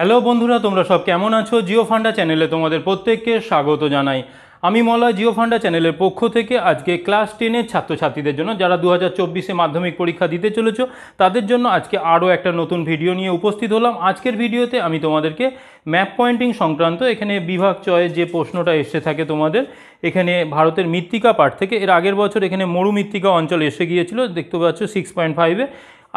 Hello বন্ধুরা, তোমরা সব কেমন আছো? জিও ফান্ডা চ্যানেলে তোমাদের প্রত্যেককে স্বাগত জানাই। আমি মলয়, জিও ফান্ডা চ্যানেলের পক্ষ থেকে আজকে ক্লাস 10-এর ছাত্রছাত্রীদের জন্য যারা 2024-এ মাধ্যমিক পরীক্ষা দিতে চলেছো তাদের জন্য আজকে আরও একটা নতুন ভিডিও নিয়ে উপস্থিত হলাম। আজকের ভিডিওতে আমি তোমাদেরকে ম্যাপ পয়েন্টিং সংক্রান্ত এখানে বিভাগ চয়ের যে প্রশ্নটা এসে থাকে তোমাদের এখানে ভারতের মৃত্তিকা পাঠ থেকে, এর আগের বছর এখানে মরুমৃত্তিকা অঞ্চল এসে গিয়েছিল, দেখতে পাচ্ছ 6.5-এ।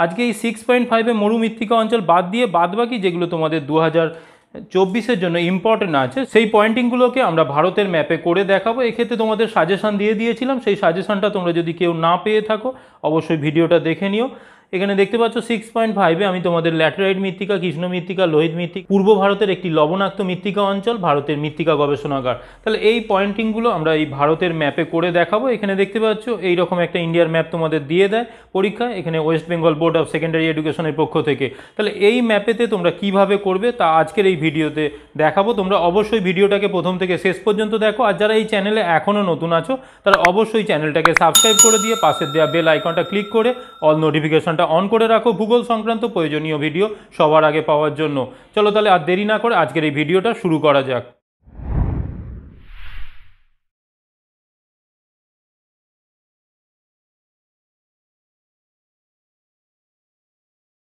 আজকে এই 6.5-এ মরুমৃত্তিকা অঞ্চল বাদ দিয়ে বাদবাকি যেগুলো তোমাদের 2024-এর জন্য ইম্পর্টেন্ট আছে সেই পয়েন্টিংগুলোকে আমরা ভারতের ম্যাপে করে দেখাবো। এক্ষেত্রে তোমাদের সাজেশান দিয়ে দিয়েছিলাম, সেই সাজেশানটা তোমরা যদি কেউ না পেয়ে থাকো অবশ্যই ভিডিওটা দেখে নিও। এখানে দেখতে পাচ্ছ 6.5-এ আমি তোমাদের ল্যাটেরাইট মৃত্তিকা, কৃষ্ণ মৃত্তিকা, লোহিত মৃত্তিকা, পূর্ব ভারতের একটি লবণাক্ত মৃত্তিকা অঞ্চল, ভারতের মৃত্তিকা গবেষণাগার, তাহলে এই পয়েন্টিংগুলো আমরা এই ভারতের ম্যাপে করে দেখাবো। এখানে দেখতে পাচ্ছ এইরকম একটা ইন্ডিয়ার ম্যাপ তোমাদের দিয়ে দেয় পরীক্ষায়, এখানে West Bengal board of secondary এডুকেশনের পক্ষ থেকে। তাহলে এই ম্যাপেতে তোমরা কিভাবে করবে তা আজকের এই ভিডিওতে দেখাবো। তোমরা অবশ্যই ভিডিওটাকে প্রথম থেকে শেষ পর্যন্ত দেখো, আর যারা এই চ্যানেলে এখনও নতুন আছো তারা অবশ্যই চ্যানেলটাকে সাবস্ক্রাইব করে দিয়ে পাশের দেওয়া বেল আইকনটা ক্লিক করে অল নোটিফিকেশনটা অন করে রাখো ভূগোল সংক্রান্ত প্রয়োজনীয় ভিডিও সবার আগে পাওয়ার জন্য। চলো তাহলে আর দেরি না করে আজকের এই ভিডিওটা শুরু করা যাক।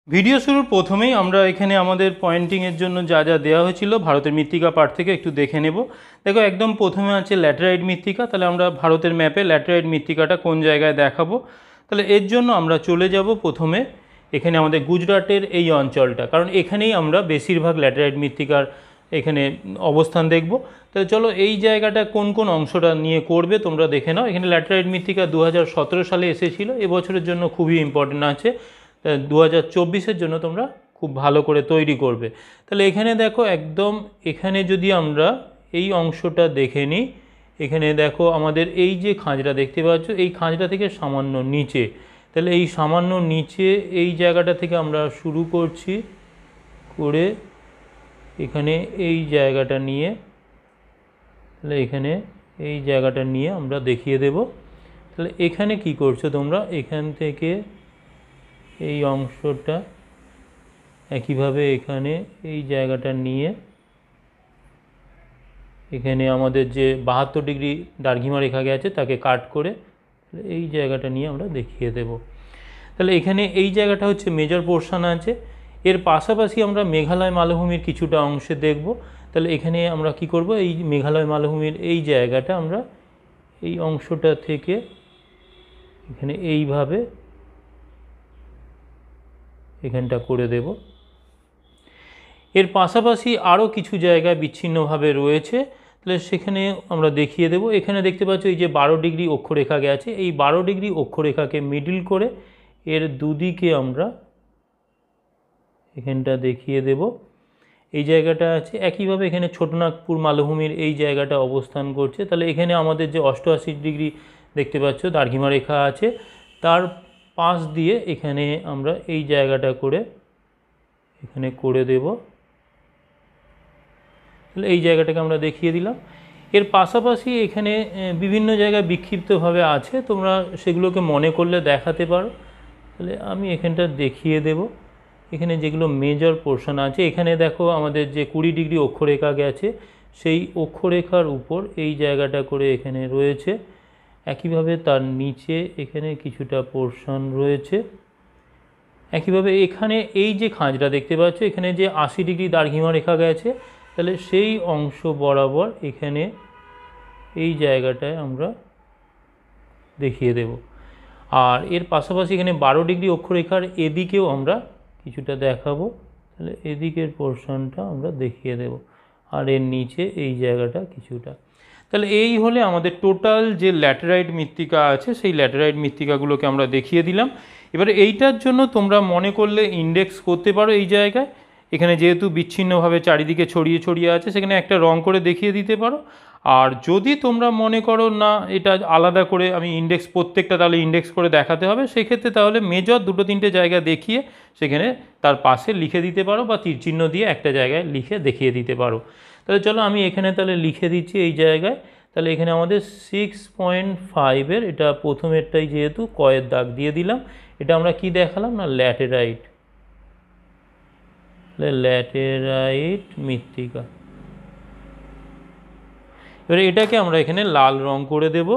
ভিডিও শুরুর প্রথমেই আমরা এখানে আমাদের পয়েন্টিংয়ের জন্য যা যা দেওয়া হয়েছিল ভারতের মৃত্তিকা পাঠ থেকে একটু দেখে নেব। দেখো একদম প্রথমে আছে ল্যাটেরাইট মৃত্তিকা, তাহলে আমরা ভারতের ম্যাপে ল্যাটেরাইট মৃত্তিকাটা কোন জায়গায় দেখাবো। তাহলে এর জন্য আমরা চলে যাব প্রথমে এখানে আমাদের গুজরাটের এই অঞ্চলটা, কারণ এখানেই আমরা বেশিরভাগ ল্যাটেরাইট মৃত্তিকার এখানে অবস্থান দেখব। তাহলে চলো এই জায়গাটা কোন কোন অংশটা নিয়ে করবে তোমরা দেখে নাও। এখানে ল্যাটেরাইট মৃত্তিকা 2017 সালে এসেছিলো, এবছরের জন্য খুবই ইম্পর্টেন্ট আছে, 2024-এর জন্য তোমরা খুব ভালো করে তৈরি করবে। তাহলে এখানে দেখো একদম এখানে যদি আমরা এই অংশটা দেখে নিই, এখানে দেখো আমাদের এই যে খাঁজটা দেখতে পাচ্ছ এই খাঁজটা থেকে সামান্য নিচে, তাহলে এই সামান্য নিচে এই জায়গাটা থেকে আমরা শুরু করছি করে এখানে এই জায়গাটা নিয়ে, তাহলে এখানে এই জায়গাটা নিয়ে আমরা দেখিয়ে দেব। তাহলে এখানে কি করছো তোমরা, এখান থেকে এই অংশটা একইভাবে এখানে এই জায়গাটা নিয়ে এখানে আমাদের যে 72 ডিগ্রি দ্রাঘিমা রেখা গেছে তাকে কাট করে এই জায়গাটা নিয়ে আমরা দেখিয়ে দেব। তাহলে এখানে এই জায়গাটা হচ্ছে মেজর পোর্শন আছে, এর পাশাপাশি আমরা মেঘালয় মালভূমির কিছুটা অংশে দেখব। তাহলে এখানে আমরা কি করব, এই মেঘালয় মালভূমির এই জায়গাটা আমরা এই অংশটা থেকে এখানে এইভাবে এখানটা করে দেব। এর পাশাপাশি আরও কিছু জায়গায় বিচ্ছিন্নভাবে রয়েছে, তাহলে সেখানে আমরা দেখিয়ে দেব। এখানে দেখতে পাচ্ছ এই যে 12 ডিগ্রি অক্ষরেখা গেছে, এই 12 ডিগ্রি অক্ষরেখাকে মিডল করে এর দুদিকে আমরা এখানটা দেখিয়ে দেব। এই জায়গাটা আছে একইভাবে এখানে ছোটনাগপুর মালভূমির এই জায়গাটা অবস্থান করছে। তাহলে এখানে আমাদের যে 88 ডিগ্রি দেখতে পাচ্ছ দ্রাঘিমা রেখা আছে তার পাশ দিয়ে এখানে আমরা এই জায়গাটা করে এখানে করে দেব। তাহলে এই জায়গাটাকে আমরা দেখিয়ে দিলাম। এর পাশাপাশি এখানে বিভিন্ন জায়গায় বিক্ষিপ্তভাবে আছে, তোমরা সেগুলোকে মনে করলে দেখাতে পারো। তাহলে আমি এখানটা দেখিয়ে দেব। এখানে যেগুলো মেজর পোর্শন আছে এখানে দেখো আমাদের যে 20 ডিগ্রি অক্ষরেখা গেছে সেই অক্ষরেখার উপর এই জায়গাটা করে এখানে রয়েছে, একইভাবে তার নিচে এখানে কিছুটা পোর্শন রয়েছে। একইভাবে এখানে এই যে খাঁজটা দেখতে পাচ্ছ এখানে যে 80 ডিগ্রি দ্রাঘিমা রেখা গেছে, তাহলে সেই অংশ বরাবর এখানে এই জায়গাটায় আমরা দেখিয়ে দেব। আর এর পাশাপাশি এখানে 12 ডিগ্রি অক্ষরেখার এদিকেও আমরা কিছুটা দেখাবো, তাহলে এদিকের পোর্শনটা আমরা দেখিয়ে দেব। আর এর নিচে এই জায়গাটা কিছুটা। তাহলে এই হলে আমাদের টোটাল যে ল্যাটেরাইট মৃত্তিকা আছে সেই ল্যাটেরাইট মৃত্তিকাগুলোকে আমরা দেখিয়ে দিলাম। এবারে এইটার জন্য তোমরা মনে করলে ইন্ডেক্স করতে পারো এই জায়গায়, এখানে যেহেতু বিচ্ছিন্নভাবে চারিদিকে ছড়িয়ে ছড়িয়ে আছে সেখানে একটা রং করে দেখিয়ে দিতে পারো। আর যদি তোমরা মনে করো না এটা আলাদা করে আমি ইন্ডেক্স প্রত্যেকটা তাহলে ইন্ডেক্স করে দেখাতে হবে, সেক্ষেত্রে তাহলে মেজর 2-3টে জায়গা দেখিয়ে সেখানে তার পাশে লিখে দিতে পারো বা তীরচিহ্ন দিয়ে একটা জায়গায় লিখে দেখিয়ে দিতে পারো। তাহলে চলো আমি এখানে তাহলে লিখে দিচ্ছি এই জায়গায়। তাহলে এখানে আমাদের 6.5-এর এটা প্রথমেরটাই যেহেতু কয়ের দাগ দিয়ে দিলাম, এটা আমরা কি দেখালাম না ল্যাটেরাইট। ল্যাটেরাইট মৃত্তিকা। এবারে এটাকে আমরা এখানে লাল রং করে দেব।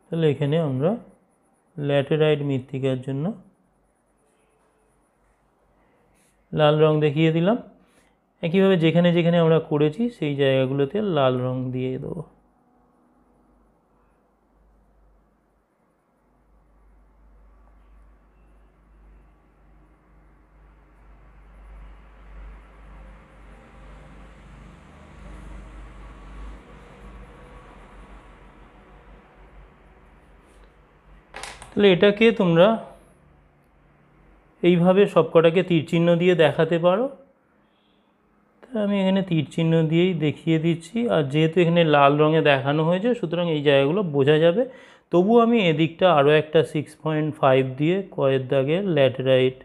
তাহলে এখানে আমরা ল্যাটেরাইট মৃত্তিকার জন্য লাল রং দেখিয়ে দিলাম। একইভাবে যেখানে যেখানে আমরা করেছি সেই জায়গাগুলোতে লাল রং দিয়ে দেবো। তাহলে এটাকে তোমরা এইভাবে সবকটাকে তীর চিহ্ন দিয়ে দেখাতে পারো। আমি এখানে তীর চিহ্ন দিয়েই দেখিয়ে দিচ্ছি, আর যেহেতু এখানে লাল রঙে দেখানো হয়েছে সুতরাং এই জায়গাগুলো বোঝা যাবে। তবু আমি এদিকটা আরও একটা 6.5 দিয়ে কয়ের দাগে ল্যাটেরাইট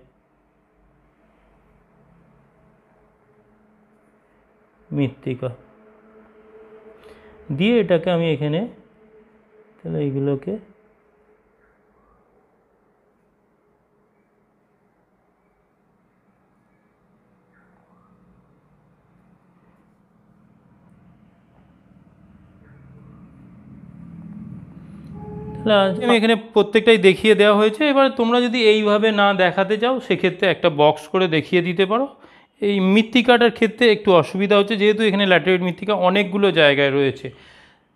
মৃত্তিকা দিয়ে এটাকে আমি এখানে, তাহলে এইগুলোকে আমি এখানে প্রত্যেকটাই দেখিয়ে দেওয়া হয়েছে। এবার তোমরা যদি এইভাবে না দেখাতে চাও সেক্ষেত্রে একটা বক্স করে দেখিয়ে দিতে পারো। এই মৃত্তিকাটার ক্ষেত্রে একটু অসুবিধা হচ্ছে, যেহেতু এখানে ল্যাটেরাইট মৃত্তিকা অনেকগুলো জায়গায় রয়েছে।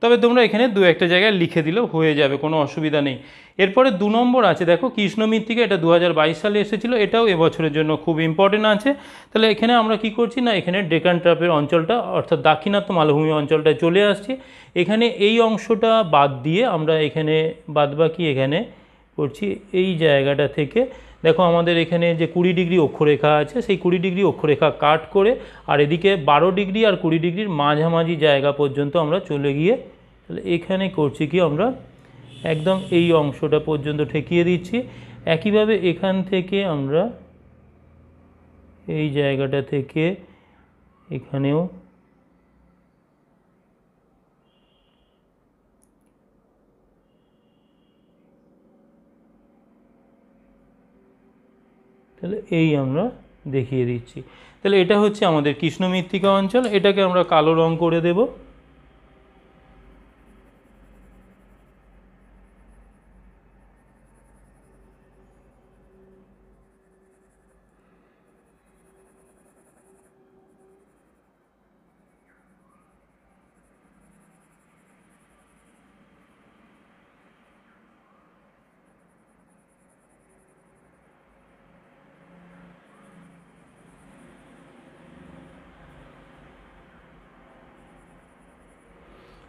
তবে তোমরা এখানে দু একটা জায়গায় লিখে দিলেও হয়ে যাবে, কোনো অসুবিধা নেই। এরপরে 2 নম্বর আছে, দেখো কৃষ্ণ মৃত্তিকা, এটা 2022 সালে এসেছিলো, এটাও এবছরের জন্য খুব ইম্পর্টেন্ট আছে। তাহলে এখানে আমরা কি করছি না, এখানে ডেকান ট্রাপের অঞ্চলটা অর্থাৎ দাক্ষিণাত্য মালভূমি অঞ্চলটায় চলে আসছি। এখানে এই অংশটা বাদ দিয়ে আমরা এখানে বাদবাকি এখানে করছি এই জায়গাটা থেকে। দেখো আমাদের এখানে যে 20 ডিগ্রি অক্ষরেখা আছে, সেই 20 ডিগ্রি অক্ষরেখা কাট করে আর এদিকে 12 ডিগ্রি আর 20 ডিগ্রির মাঝামাঝি জায়গা পর্যন্ত আমরা চলে গিয়ে তাহলে এখানে করছি কি আমরা একদম এই অংশটা পর্যন্ত ঠেকিয়ে দিচ্ছি। একইভাবে এখান থেকে আমরা এই জায়গাটা থেকে এখানেও তাহলে এই আমরা দেখিয়ে দিচ্ছি। তাহলে এটা হচ্ছে আমাদের কৃষ্ণ মৃত্তিকা অঞ্চল, এটাকে আমরা কালো রং করে দেব।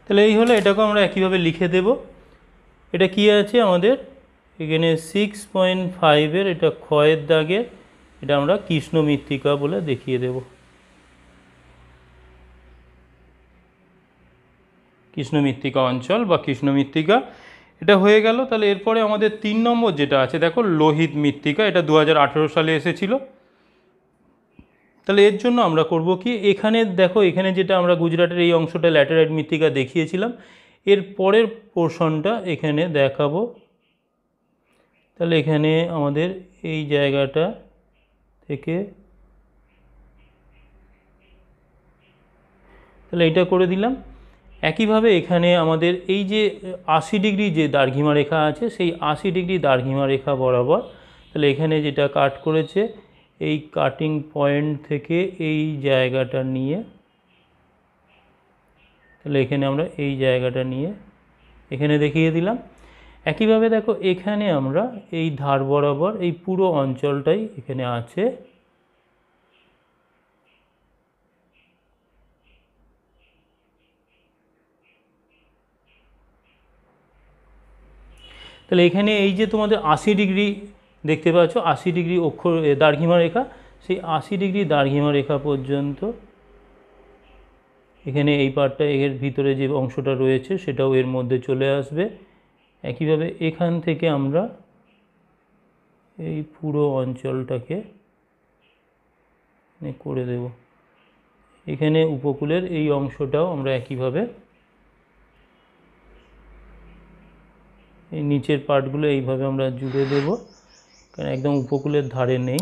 তাহলে এই হলো, এটাকে আমরা একইভাবে লিখে দেব। এটা কি আছে আমাদের এখানে 6.5-এর এটা ক্ষয়ের দাগের, এটা আমরা কৃষ্ণ মৃত্তিকা বলে দেখিয়ে দেব। কৃষ্ণ মৃত্তিকা অঞ্চল বা কৃষ্ণ মৃত্তিকা এটা হয়ে গেল। তাহলে এরপরে আমাদের 3 নম্বর যেটা আছে, দেখো লোহিত মৃত্তিকা, এটা 2018 সালে এসেছিল। তাহলে এর জন্য আমরা করব কি, এখানে দেখো এখানে যেটা আমরা গুজরাটের এই অংশটা ল্যাটেরাইট মৃত্তিকা দেখিয়েছিলাম, এর পরের পোর্শনটা এখানে দেখাবো। তাহলে এখানে আমাদের এই জায়গাটা থেকে তাহলে এইটা করে দিলাম। একইভাবে এখানে আমাদের এই যে 80 ডিগ্রি যে দার্ঘিমা রেখা আছে, সেই 80 ডিগ্রি দার্ঘিমা রেখা বরাবর তাহলে এখানে যেটা কাট করেছে এই কাটিং পয়েন্ট থেকে এই জায়গাটা নিয়ে তাহলে এখানে আমরা এই জায়গাটা নিয়ে এখানে দেখিয়ে দিলাম। একইভাবে দেখো এখানে আমরা এই ধার বরাবর এই পুরো অঞ্চলটাই এখানে আছে। তাহলে এখানে এই যে তোমাদের 80 ডিগ্রি দেখতে পাচ্ছ, 80 ডিগ্রি অক্ষর দার্ঘিমা রেখা, সেই 80 ডিগ্রি দার্ঘিমা রেখা পর্যন্ত এখানে এই পার্টটা এর ভিতরে যে অংশটা রয়েছে সেটাও এর মধ্যে চলে আসবে। একইভাবে এখান থেকে আমরা এই পুরো অঞ্চলটাকে করে দেব। এখানে উপকূলের এই অংশটাও আমরা একইভাবে এই নিচের পার্টগুলো এইভাবে আমরা জুড়ে দেব, কারণ একদম উপকূলের ধারে নেই।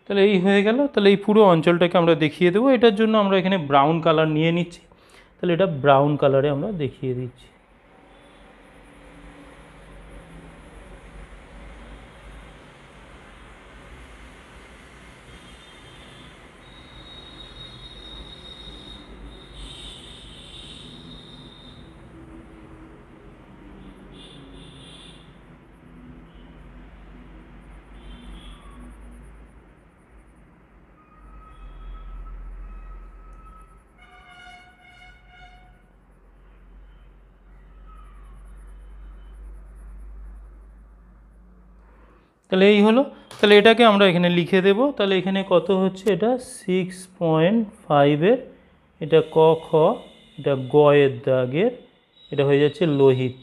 তাহলে এই হয়ে গেল। তাহলে এই পুরো অঞ্চলটাকে আমরা দেখিয়ে দেবো। এটার জন্য আমরা এখানে ব্রাউন কালার নিয়ে নিচ্ছি। তাহলে এটা ব্রাউন কালারে আমরা দেখিয়ে দিচ্ছি। তাহলে এই হলো। তাহলে এটাকে আমরা এখানে লিখে দেব। তাহলে এখানে কত হচ্ছে, এটা 6.5-এর, এটা ক খ, এটা গ এর দাগের, এটা হয়ে যাচ্ছে লোহিত,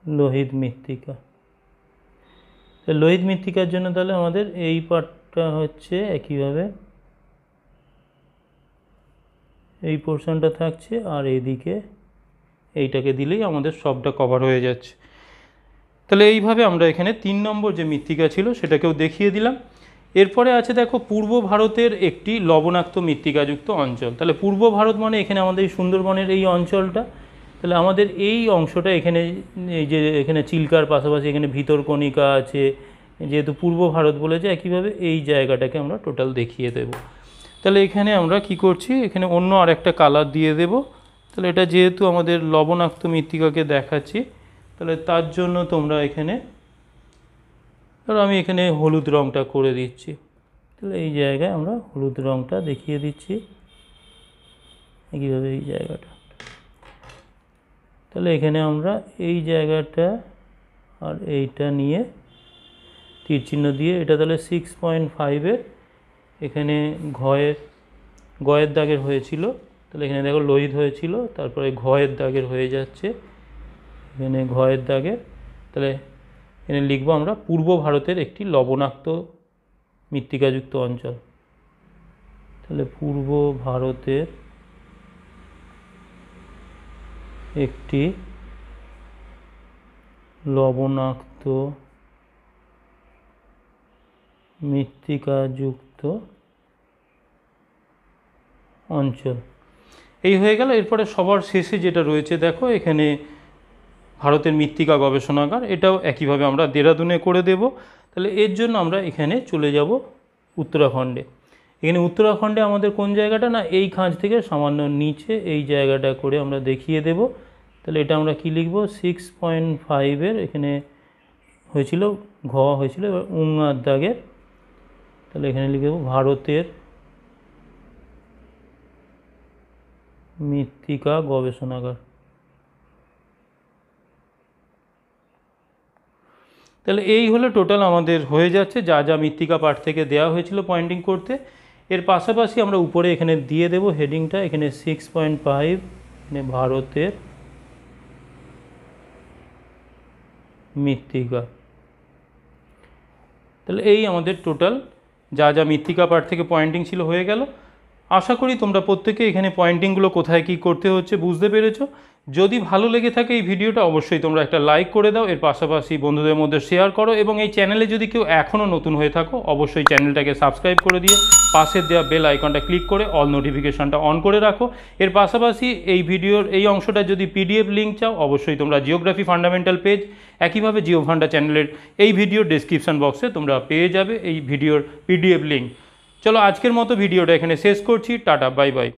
লোহিত মৃত্তিকা। তো লোহিত মৃত্তিকার জন্য তাহলে আমাদের এই পার্টটা হচ্ছে একইভাবে এই পোর্শনটা থাকছে, আর এইদিকে এইটাকে দিলেই আমাদের সবটা কভার হয়ে যাচ্ছে। তাহলে এইভাবে আমরা এখানে 3 নম্বর যে মৃত্তিকা ছিল সেটাকেও দেখিয়ে দিলাম। এরপরে আছে দেখো পূর্ব ভারতের একটি লবণাক্ত মৃত্তিকাযুক্ত অঞ্চল। তাহলে পূর্ব ভারত মানে এখানে আমাদের এই সুন্দরবনের এই অঞ্চলটা। তাহলে আমাদের এই অংশটা এখানে এই যে এখানে চিল্কার পাশাপাশি এখানে ভিতরকণিকা আছে, যেহেতু পূর্ব ভারত বলেছে, একইভাবে এই জায়গাটাকে আমরা টোটাল দেখিয়ে দেব। তাহলে এখানে আমরা কি করছি, এখানে অন্য আরেকটা কালার দিয়ে দেব। তাহলে এটা যেহেতু আমাদের লবণাক্ত মৃত্তিকাকে দেখাচ্ছি, তাহলে তার জন্য তোমরা এখানে ধরো আমি এখানে হলুদ রঙটা করে দিচ্ছি। তাহলে এই জায়গায় আমরা হলুদ রঙটা দেখিয়ে দিচ্ছি, একইভাবে এই জায়গাটা। তাহলে এখানে আমরা এই জায়গাটা আর এইটা নিয়ে তীর চিহ্ন দিয়ে, এটা তাহলে 6.5-এর, এখানে গয়ের দাগের হয়েছিল। তাহলে এখানে দেখো লোহিত হয়েছিল, তারপরে ঘয়ের দাগের হয়ে যাচ্ছে, এখানে ঘয়ের দাগের। তাহলে এখানে লিখবো আমরা পূর্ব ভারতের একটি লবণাক্ত মৃত্তিকাযুক্ত অঞ্চল। তাহলে পূর্ব ভারতের একটি লবণাক্ত মৃত্তিকাযুক্ত অঞ্চল। এই হয়ে গেল। এরপরে সবার শেষে যেটা রয়েছে দেখো এখানে ভারতের মৃত্তিকা গবেষণাগার, এটাও একইভাবে আমরা দেরাদুনে করে দেব। তাহলে এর জন্য আমরা এখানে চলে যাব উত্তরাখণ্ডে। এখানে উত্তরাখণ্ডে আমাদের কোন জায়গাটা, না এই খাঁজ থেকে সামান্য নিচে এই জায়গাটা করে আমরা দেখিয়ে দেব। তাহলে এটা আমরা কি লিখব, 6.5-এর, এখানে হয়েছিল ঘ হয়েছিল, এবার উঙার দাগের। তাহলে এখানে লিখে দেবো ভারতের মৃত্তিকা গবেষণাগার। তাহলে এই হলো টোটাল আমাদের হয়ে যাচ্ছে যা যা মৃত্তিকা পাঠ থেকে দেওয়া হয়েছিল পয়েন্টিং করতে। এর পাশাপাশি আমরা উপরে এখানে দিয়ে দেব হেডিংটা, এখানে 6.5 ভারতের মৃত্তিকা। তাহলে এই আমাদের টোটাল যা যা মৃত্তিকা পাঠ থেকে পয়েন্টিং ছিল হয়ে গেল। আশা করি তোমরা প্রত্যেকে এখানে পয়েন্টিংগুলো কোথায় কী করতে হচ্ছে বুঝতে পেরেছো। যদি ভালো লেগে থাকে এই ভিডিওটা অবশ্যই তোমরা একটা লাইক করে দাও, এর পাশাপাশি বন্ধুদের মধ্যে শেয়ার করো, এবং এই চ্যানেলে যদি কেউ এখনও নতুন হয়ে থাকো অবশ্যই চ্যানেলটাকে সাবস্ক্রাইব করে দিয়ে পাশের দেওয়া বেল আইকনটা ক্লিক করে অল নোটিফিকেশনটা অন করে রাখো। এর পাশাপাশি এই ভিডিওর এই অংশটা যদি পিডিএফ লিঙ্ক চাও অবশ্যই তোমরা জিওগ্রাফি ফান্ডামেন্টাল পেজ, একইভাবে জিও ফান্ডা চ্যানেলের এই ভিডিওর ডেসক্রিপশন বক্সে তোমরা পেয়ে যাবে এই ভিডিওর পিডিএফ লিঙ্ক। চলো আজকের মতো ভিডিওটা এখানে শেষ করছি। Tata, bye bye.